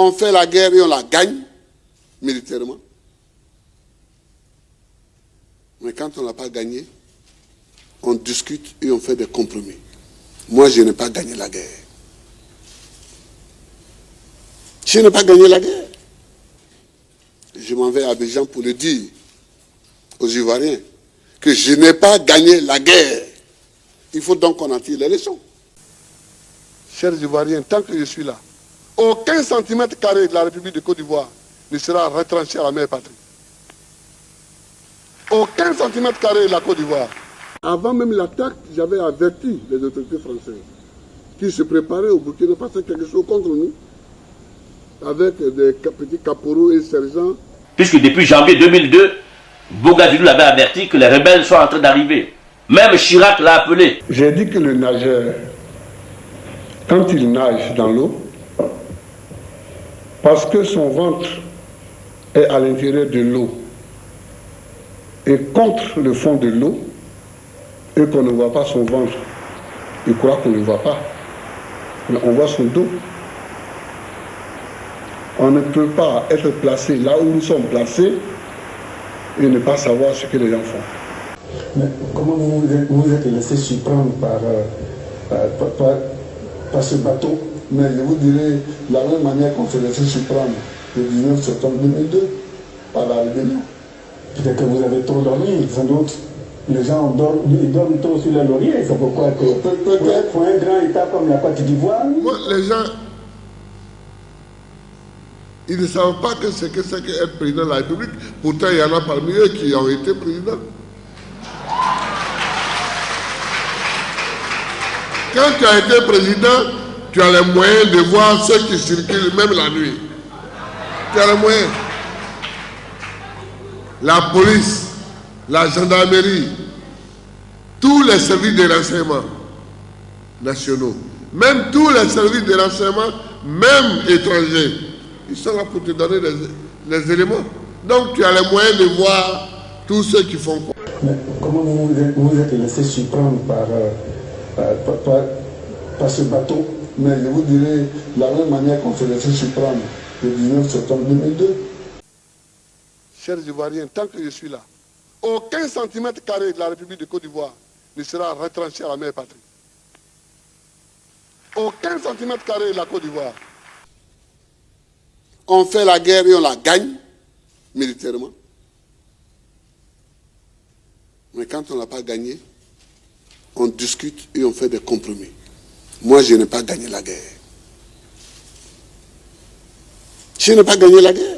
On fait la guerre et on la gagne militairement. Mais quand on n'a pas gagné, on discute et on fait des compromis. Moi, je n'ai pas gagné la guerre. Je n'ai pas gagné la guerre. Je m'en vais à Abidjan pour le dire aux Ivoiriens que je n'ai pas gagné la guerre. Il faut donc qu'on en tire les leçons. Chers Ivoiriens, tant que je suis là, aucun centimètre carré de la République de Côte d'Ivoire ne sera retranché à la mère patrie. Aucun centimètre carré de la Côte d'Ivoire. Avant même l'attaque, j'avais averti les autorités françaises qui se préparaient au Burkina Faso quelque chose contre nous, avec des petits caporaux et sergents. Puisque depuis janvier 2002, Bougaziou l'avait averti que les rebelles sont en train d'arriver. Même Chirac l'a appelé. J'ai dit que le nageur, quand il nage dans l'eau, parce que son ventre est à l'intérieur de l'eau et contre le fond de l'eau, et qu'on ne voit pas son ventre, il croit qu'on ne le voit pas, mais on voit son dos. On ne peut pas être placé là où nous sommes placés et ne pas savoir ce que les gens font. Mais comment vous vous êtes laissé surprendre par ce bateau? Mais je vous dirais, de la même manière qu'on s'est laissé surprendre le 19 septembre 2002 par la rébellion. Peut-être que vous avez trop dormi, sans doute. Les gens dorment trop sur la laurier, c'est pourquoi que pour un grand État comme la Côte d'Ivoire. Moi, les gens, ils ne savent pas que c'est qu'être président de la République. Pourtant, il y en a parmi eux qui ont été présidents. Quand tu as été président, tu as les moyens de voir ceux qui circulent même la nuit. Tu as les moyens. La police, la gendarmerie, tous les services de renseignement nationaux, même tous les services de renseignement, même étrangers, ils sont là pour te donner les éléments. Donc tu as les moyens de voir tous ceux qui font quoi. Mais comment vous vous êtes laissé surprendre par ce bateau? Mais je vous dirais, de la même manière qu'on s'est laissé surprendre le 19 septembre 2002. Chers Ivoiriens, tant que je suis là, aucun centimètre carré de la République de Côte d'Ivoire ne sera retranché à la mère patrie. Aucun centimètre carré de la Côte d'Ivoire. On fait la guerre et on la gagne militairement. Mais quand on n'a pas gagné, on discute et on fait des compromis. Moi, je n'ai pas gagné la guerre. Je n'ai pas gagné la guerre.